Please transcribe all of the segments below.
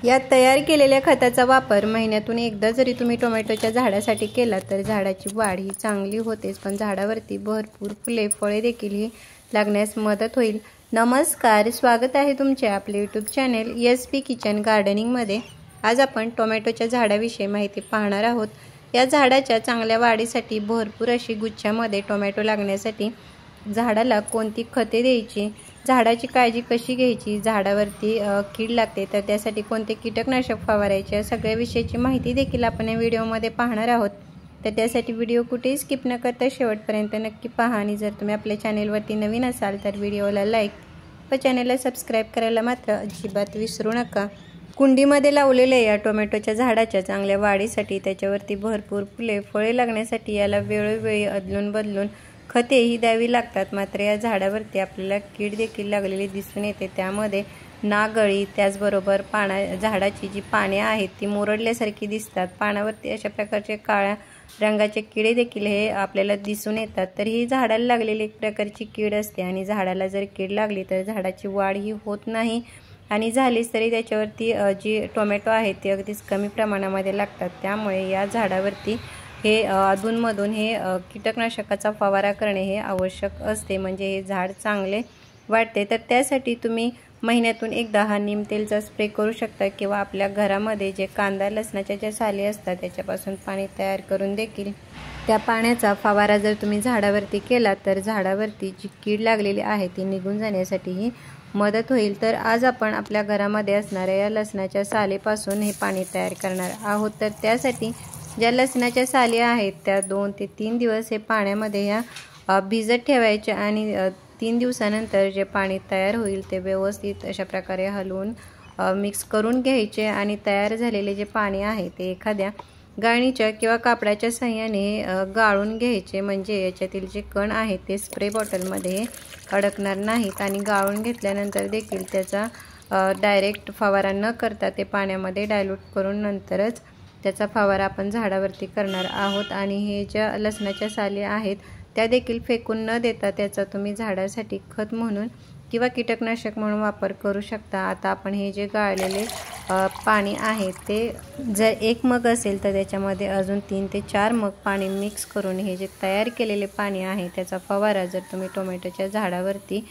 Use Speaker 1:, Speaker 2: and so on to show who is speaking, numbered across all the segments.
Speaker 1: या तयार केलेल्या खताचा वापर महिन्यातून एकदा जरी तुम्ही टोमॅटोच्या झाडासाठी केला तर झाडाची वाढ ही चांगली होतेच, पण झाडावरती भरपूर फुले फळे देखील ही लागण्यास मदत होईल। नमस्कार, स्वागत आहे तुमचे आपले यूट्यूब चॅनल SP किचन गार्डनिंगमध्ये। आज आपण टोमॅटोच्या झाडाविषयी माहिती पाहणार आहोत। या झाडाच्या चांगल्या वाढीसाठी भरपूर अशी गुच्छामध्ये टोमॅटो लागण्यासाठी झाडाला कोणती खते द्यायची, झाडाची काळजी कशी घ्यायची, झाडावरती कीड लागते तर त्यासाठी कोणते कीटकनाशक फवारायचे, सगळ्या विषयाची माहिती देखील आपण या व्हिडिओमध्ये पाहणार आहोत। तर त्यासाठी व्हिडिओ कुठेही स्किप न करता शेवटपर्यंत नक्की पहा आणि जर तुम्ही आपल्या चॅनलवरती नवीन असाल तर व्हिडिओला लाईक व चॅनलला सबस्क्राईब करायला मात्र अजिबात विसरू नका। कुंडीमध्ये लावलेल्या या टोमॅटोच्या झाडाच्या चांगल्या वाढीसाठी, त्याच्यावरती भरपूर फुले फळे लागण्यासाठी याला वेळोवेळी अदलून बदलून खते ही द्यावी लागतात। मात्र या झाडावरती आपल्याला कीड देखील लागलेली दिसून येते, त्यामध्ये नागळी, त्याचबरोबर झाडाची जी पाने आहेत ती मुरडल्यासारखी दिसतात। पानावरती अशा प्रकारचे काळ्या रंगाचे किडे देखील हे आपल्याला दिसून येतात। तर ही झाडाला लागलेली एक प्रकारची कीड असते आणि झाडाला जर कीड लागली तर झाडाची वाढ ही होत नाही आणि झालीच तरी त्याच्यावरती जी टोमॅटो आहेत ते अगदीच कमी प्रमाणामध्ये लागतात। त्यामुळे या झाडावरती हे अधूनमधून हे कीटकनाशकाचा फवारा करणे हे आवश्यक असते, म्हणजे हे झाड चांगले वाढते। तर त्यासाठी तुम्ही महिन्यातून एकदा हा नीम तेलचा स्प्रे करू शकता किंवा आपल्या घरामध्ये जे कांदा लसणाच्या ज्या साली असतात त्याच्यापासून पाणी तयार करून देखील त्या पाण्याचा फवारा जर तुम्ही झाडावरती केला तर झाडावरती जी कीड लागलेली आहे ती निघून जाण्यासाठीही मदत होईल। तर आज आपण आपल्या घरामध्ये असणाऱ्या या लसणाच्या सालीपासून हे पाणी तयार करणार आहोत। तर त्यासाठी ज्या लसणाच्या साली आहेत त्या 2 ते 3 दिवस हे पाण्यामध्ये या भिजत ठेवायच्या आणि 3 दिवसानंतर जे पाणी तयार होईल ते व्यवस्थित अशा प्रकारे हलवून मिक्स करून घ्यायचे आणि तयार झालेले जे पाणी आहे ते एखाद्या गाळणीच्या किंवा कापडाच्या साहाय्याने गाळून घ्यायचे, म्हणजे याच्यातील जे कण आहेत ते स्प्रे बॉटलमध्ये अडकणार नाहीत आणि गाळून घेतल्यानंतर देखील त्याचा डायरेक्ट फवारा न करता ते पाण्यामध्ये डायल्यूट करून नंतरच त्याचा फवारा आपण झाडावरती करणार आहोत। आणि हे ज्या लसणाच्या साली आहेत त्या देखील फेकून न देता त्याचा तुम्ही झाडासाठी खत म्हणून किंवा कीटकनाशक म्हणून वापर करू शकता। आता आपण हे जे गाळलेले पाणी आहे ते जर 1 मग असेल तर त्याच्यामध्ये अजून 3 ते 4 मग पाणी मिक्स करून हे जे तयार केलेले पाणी आहे त्याचा फवारा जर तुम्ही टोमॅटोच्या झाडावरती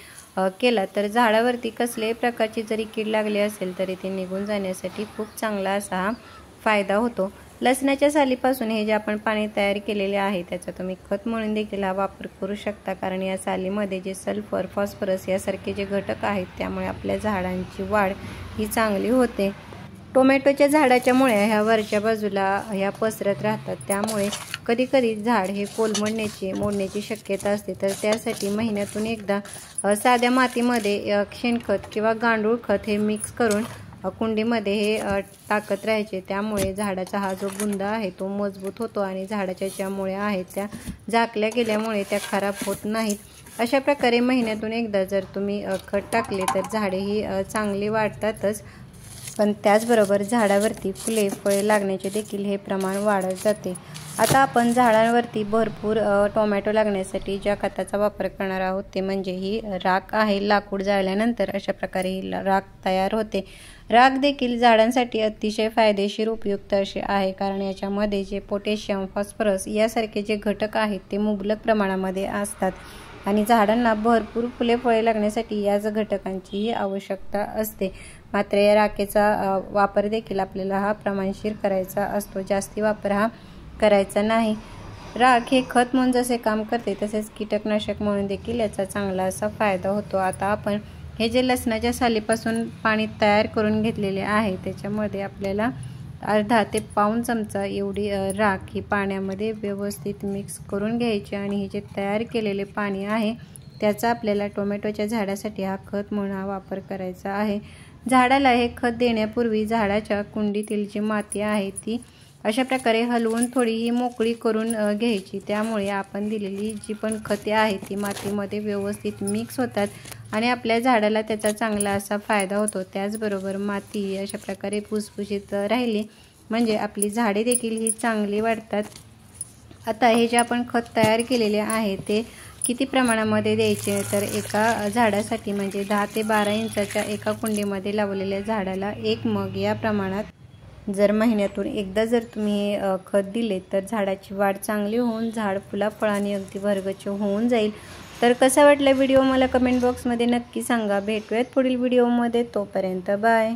Speaker 1: केला तर झाडावरती कसल्याही प्रकारची जरी कीड लागली असेल तरी ती निघून जाण्यासाठी खूप चांगला असा हा फायदा होतो। लसणाच्या सालीपासून हे जे आपण पाणी तयार केलेले आहे त्याचा तुम्ही खत म्हणून देखील हा वापर करू शकता, कारण या सालीमध्ये जे सल्फर, फॉस्फरस यासारखे जे घटक आहेत त्यामुळे आपल्या झाडांची वाढ ही चांगली होते। टोमॅटोच्या झाडाच्या मुळ्या ह्या वरच्या बाजूला ह्या पसरत राहतात, त्यामुळे कधीकधी झाड हे मोडण्याची शक्यता असते। तर त्यासाठी महिन्यातून एकदा साध्या मातीमध्ये शेणखत किंवा गांडूळ खत हे मिक्स करून कुंडीमध्ये हे टाकत राहायचे, त्यामुळे झाडाचा हा जो बुंदा आहे तो मजबूत होतो आणि झाडाच्या ज्या मुळ्या आहेत त्या झाकल्या गेल्यामुळे त्या खराब होत नाहीत। अशा प्रकारे महिन्यातून एकदा जर तुम्ही खत टाकले तर झाडे ही चांगली वाढतातच, पण त्याचबरोबर झाडावरती फुले फळे लागण्याचे देखील हे प्रमाण वाढत जाते। आता आपण झाडांवरती भरपूर टोमॅटो लागण्यासाठी ज्या खताचा वापर करणार आहोत ते म्हणजे ही राख आहे। लाकूड जाळल्यानंतर अशा प्रकारे ही राख तयार होते। राख देखील झाडांसाठी अतिशय फायदेशीर उपयुक्त असे आहे, कारण याच्यामध्ये जे पोटॅशियम, फॉस्फरस यासारखे जे घटक आहेत ते मुबलक प्रमाणामध्ये असतात आणि झाडांना भरपूर फुले फळे लागण्यासाठी याच घटकांचीही आवश्यकता असते। मात्र या राखेचा वापर देखील आपल्याला हा प्रमाणशीर करायचा असतो, जास्ती वापर हा करायचा नाही। राख हे खत म्हणून जसे काम करते तसेच कीटकनाशक म्हणून देखील याचा चांगला असा फायदा होतो। आता आपण हे जे लसणाच्या सालीपासून पाणी तयार करून घेतलेले आहे त्याच्यामध्ये आपल्याला अर्धा ते पाऊण चमचा एवढी राख ही पाण्यामध्ये व्यवस्थित मिक्स करून घ्यायची आणि हे जे तयार केलेले पाणी आहे त्याचा आपल्याला टोमॅटोच्या झाडासाठी हा खत म्हणून हा वापर करायचा आहे। झाडाला हे खत देण्यापूर्वी झाडाच्या कुंडीतील जी माती आहे ती अशा प्रकारे हलवून थोडीही मोकळी करून घ्यायची, त्यामुळे आपण दिलेली जी पण खते आहेत ती मातीमध्ये व्यवस्थित मिक्स होतात आणि आपल्या झाडाला त्याचा चांगला असा फायदा होतो। त्याचबरोबर माती अशा प्रकारे भुसभुशीत राहिली म्हणजे आपली झाडे देखील ही चांगली वाढतात। आता हे जे आपण खत तयार केलेले आहे ते किती प्रमाणामध्ये द्यायचे तर एका झाडासाठी म्हणजे 10 ते 12 इंचाच्या एका कुंडीमध्ये लावलेल्या झाडाला 1 मग या प्रमाणात जर महिन्यातून एकदा जर तुम्ही खत दिले तर झाडाची वाढ चांगली होऊन झाड फुलाफळांनी अगदी भरगच्च होऊन जाईल। तर कसा वाटला व्हिडिओ मला कमेंट बॉक्समध्ये नक्की सांगा। भेटूयात पुढील व्हिडिओमध्ये, तोपर्यंत बाय।